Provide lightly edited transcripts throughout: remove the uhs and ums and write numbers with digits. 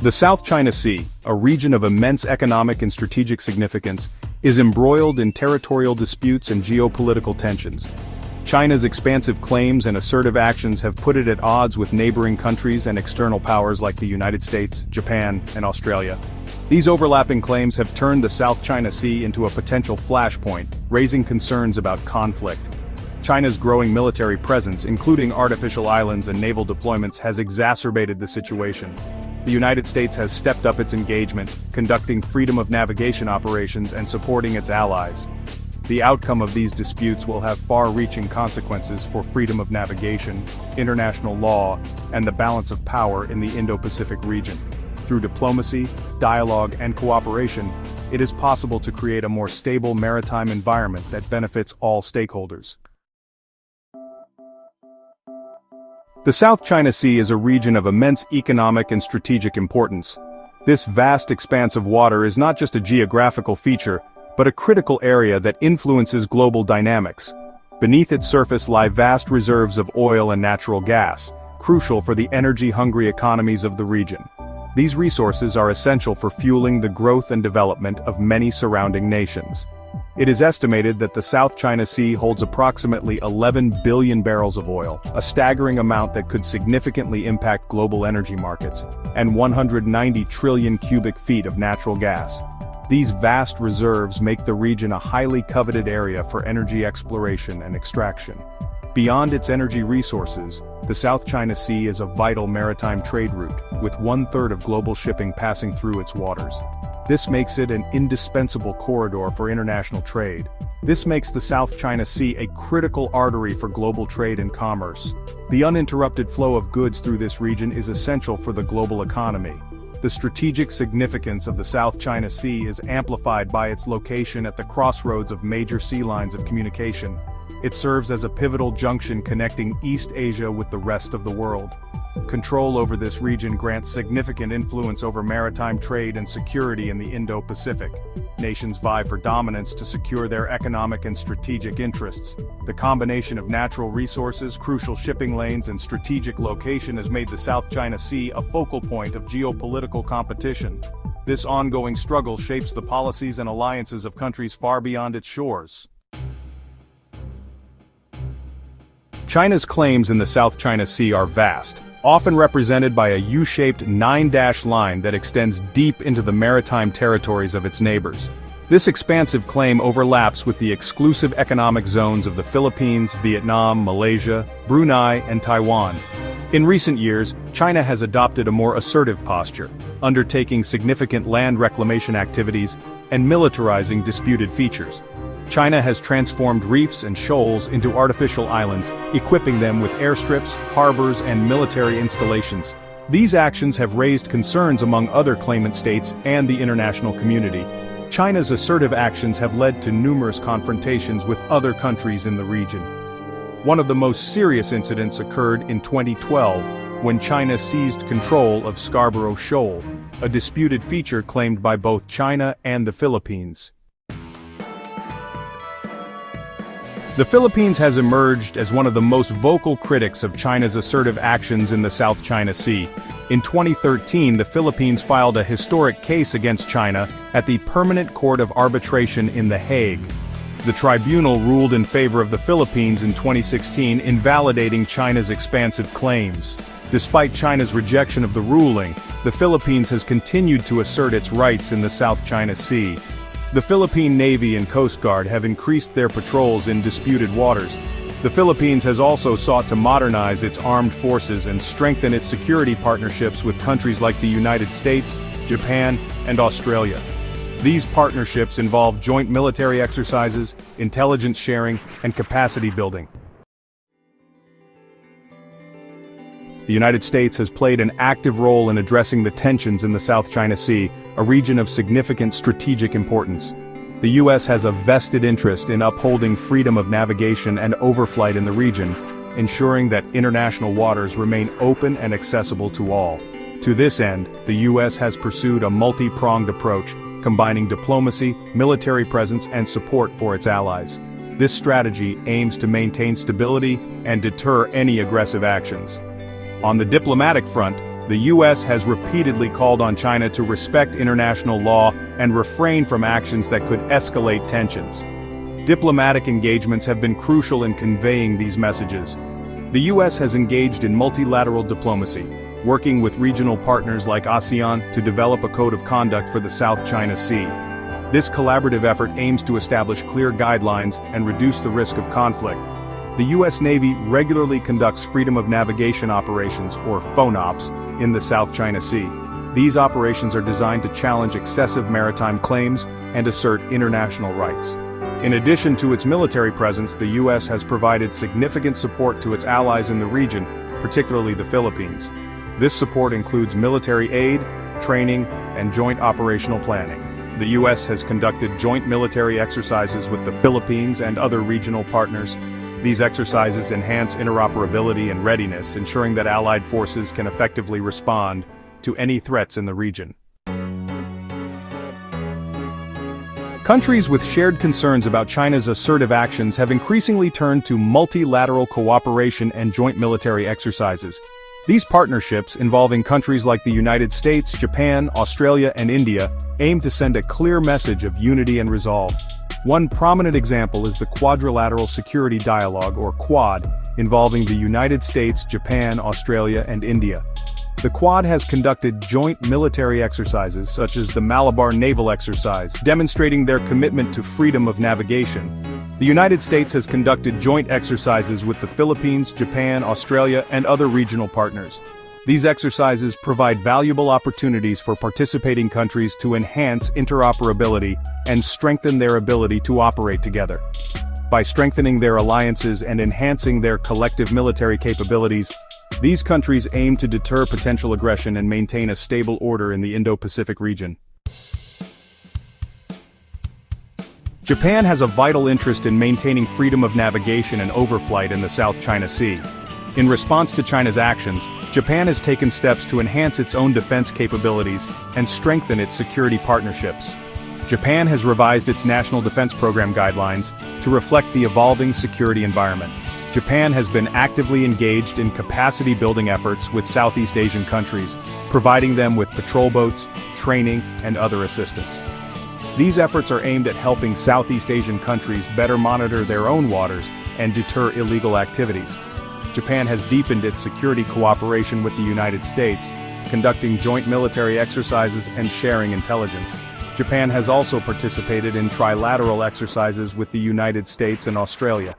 The South China Sea, a region of immense economic and strategic significance, is embroiled in territorial disputes and geopolitical tensions. China's expansive claims and assertive actions have put it at odds with neighboring countries and external powers like the United States, Japan, and Australia. These overlapping claims have turned the South China Sea into a potential flashpoint, raising concerns about conflict. China's growing military presence, including artificial islands and naval deployments, has exacerbated the situation. The United States has stepped up its engagement, conducting freedom of navigation operations and supporting its allies. The outcome of these disputes will have far-reaching consequences for freedom of navigation, international law, and the balance of power in the Indo-Pacific region. Through diplomacy, dialogue, and cooperation, it is possible to create a more stable maritime environment that benefits all stakeholders. The South China Sea is a region of immense economic and strategic importance. This vast expanse of water is not just a geographical feature, but a critical area that influences global dynamics. Beneath its surface lie vast reserves of oil and natural gas, crucial for the energy-hungry economies of the region. These resources are essential for fueling the growth and development of many surrounding nations. It is estimated that the South China Sea holds approximately 11 billion barrels of oil, a staggering amount that could significantly impact global energy markets, and 190 trillion cubic feet of natural gas. These vast reserves make the region a highly coveted area for energy exploration and extraction. Beyond its energy resources, the South China Sea is a vital maritime trade route, with 1/3 of global shipping passing through its waters. This makes it an indispensable corridor for international trade. This makes the South China Sea a critical artery for global trade and commerce. The uninterrupted flow of goods through this region is essential for the global economy. The strategic significance of the South China Sea is amplified by its location at the crossroads of major sea lines of communication. It serves as a pivotal junction connecting East Asia with the rest of the world. Control over this region grants significant influence over maritime trade and security in the Indo-Pacific. Nations vie for dominance to secure their economic and strategic interests. The combination of natural resources, crucial shipping lanes, and strategic location has made the South China Sea a focal point of geopolitical competition. This ongoing struggle shapes the policies and alliances of countries far beyond its shores. China's claims in the South China Sea are vast, often represented by a U-shaped 9-dash line that extends deep into the maritime territories of its neighbors. This expansive claim overlaps with the exclusive economic zones of the Philippines, Vietnam, Malaysia, Brunei, and Taiwan. In recent years, China has adopted a more assertive posture, undertaking significant land reclamation activities and militarizing disputed features. China has transformed reefs and shoals into artificial islands, equipping them with airstrips, harbors, and military installations. These actions have raised concerns among other claimant states and the international community. China's assertive actions have led to numerous confrontations with other countries in the region. One of the most serious incidents occurred in 2012, when China seized control of Scarborough Shoal, a disputed feature claimed by both China and the Philippines. The Philippines has emerged as one of the most vocal critics of China's assertive actions in the South China Sea. In 2013, the Philippines filed a historic case against China at the Permanent Court of Arbitration in The Hague. The tribunal ruled in favor of the Philippines in 2016, invalidating China's expansive claims. Despite China's rejection of the ruling, the Philippines has continued to assert its rights in the South China Sea. The Philippine Navy and Coast Guard have increased their patrols in disputed waters. The Philippines has also sought to modernize its armed forces and strengthen its security partnerships with countries like the United States, Japan, and Australia. These partnerships involve joint military exercises, intelligence sharing, and capacity building. The United States has played an active role in addressing the tensions in the South China Sea, a region of significant strategic importance. The U.S. has a vested interest in upholding freedom of navigation and overflight in the region, ensuring that international waters remain open and accessible to all. To this end, the U.S. has pursued a multi-pronged approach, combining diplomacy, military presence, and support for its allies. This strategy aims to maintain stability and deter any aggressive actions. On the diplomatic front, The US has repeatedly called on China to respect international law and refrain from actions that could escalate tensions. Diplomatic engagements have been crucial in conveying these messages. The US has engaged in multilateral diplomacy, working with regional partners like ASEAN to develop a code of conduct for the South China Sea. This collaborative effort aims to establish clear guidelines and reduce the risk of conflict. The U.S. Navy regularly conducts freedom of navigation operations, or FONOPs, in the South China Sea. These operations are designed to challenge excessive maritime claims and assert international rights. In addition to its military presence, the U.S. has provided significant support to its allies in the region, particularly the Philippines. This support includes military aid, training, and joint operational planning. The U.S. has conducted joint military exercises with the Philippines and other regional partners. These exercises enhance interoperability and readiness, ensuring that allied forces can effectively respond to any threats in the region. Countries with shared concerns about China's assertive actions have increasingly turned to multilateral cooperation and joint military exercises. These partnerships, involving countries like the United States, Japan, Australia, and India, aim to send a clear message of unity and resolve. One prominent example is the Quadrilateral Security Dialogue, or Quad, involving the United States, Japan, Australia, and India. The Quad has conducted joint military exercises such as the Malabar Naval Exercise, demonstrating their commitment to freedom of navigation. The United States has conducted joint exercises with the Philippines, Japan, Australia, and other regional partners. These exercises provide valuable opportunities for participating countries to enhance interoperability and strengthen their ability to operate together. By strengthening their alliances and enhancing their collective military capabilities, these countries aim to deter potential aggression and maintain a stable order in the Indo-Pacific region. Japan has a vital interest in maintaining freedom of navigation and overflight in the South China Sea. In response to China's actions, Japan has taken steps to enhance its own defense capabilities and strengthen its security partnerships. Japan has revised its National Defense Program guidelines to reflect the evolving security environment. Japan has been actively engaged in capacity-building efforts with Southeast Asian countries, providing them with patrol boats, training, and other assistance. These efforts are aimed at helping Southeast Asian countries better monitor their own waters and deter illegal activities. Japan has deepened its security cooperation with the United States, conducting joint military exercises and sharing intelligence. Japan has also participated in trilateral exercises with the United States and Australia.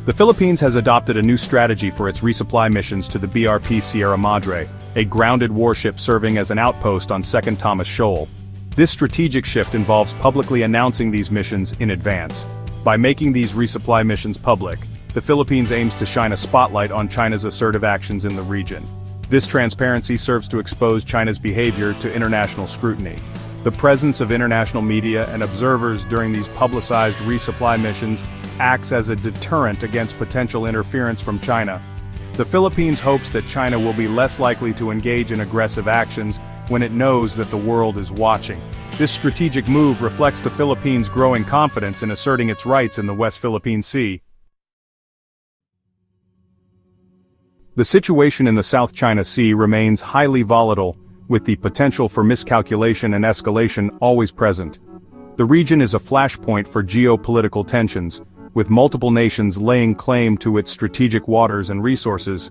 The Philippines has adopted a new strategy for its resupply missions to the BRP Sierra Madre, a grounded warship serving as an outpost on 2nd Thomas Shoal. This strategic shift involves publicly announcing these missions in advance. By making these resupply missions public, the Philippines aims to shine a spotlight on China's assertive actions in the region. This transparency serves to expose China's behavior to international scrutiny. The presence of international media and observers during these publicized resupply missions acts as a deterrent against potential interference from China. The Philippines hopes that China will be less likely to engage in aggressive actions when it knows that the world is watching. This strategic move reflects the Philippines' growing confidence in asserting its rights in the West Philippine Sea. The situation in the South China Sea remains highly volatile, with the potential for miscalculation and escalation always present. The region is a flashpoint for geopolitical tensions, with multiple nations laying claim to its strategic waters and resources.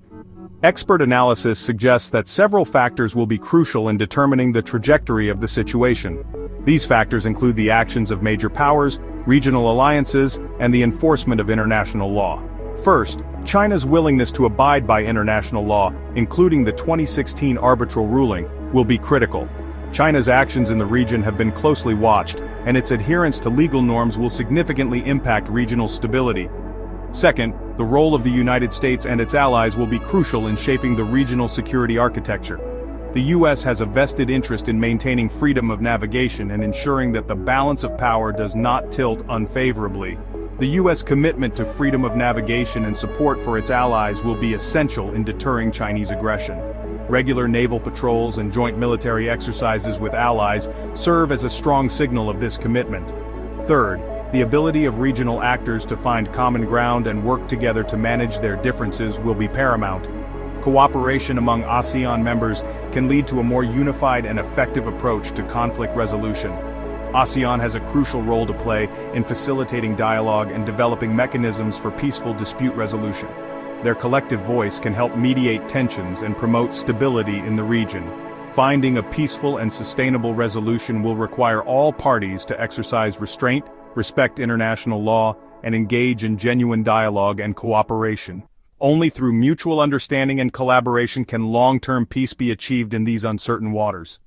Expert analysis suggests that several factors will be crucial in determining the trajectory of the situation. These factors include the actions of major powers, regional alliances, and the enforcement of international law. First, China's willingness to abide by international law, including the 2016 arbitral ruling, will be critical. China's actions in the region have been closely watched, and its adherence to legal norms will significantly impact regional stability. Second, the role of the United States and its allies will be crucial in shaping the regional security architecture. The U.S. has a vested interest in maintaining freedom of navigation and ensuring that the balance of power does not tilt unfavorably. The U.S. commitment to freedom of navigation and support for its allies will be essential in deterring Chinese aggression. Regular naval patrols and joint military exercises with allies serve as a strong signal of this commitment. Third, The ability of regional actors to find common ground and work together to manage their differences will be paramount. Cooperation among ASEAN members can lead to a more unified and effective approach to conflict resolution. ASEAN has a crucial role to play in facilitating dialogue and developing mechanisms for peaceful dispute resolution. Their collective voice can help mediate tensions and promote stability in the region. Finding a peaceful and sustainable resolution will require all parties to exercise restraint, respect international law, and engage in genuine dialogue and cooperation. Only through mutual understanding and collaboration can long-term peace be achieved in these uncertain waters.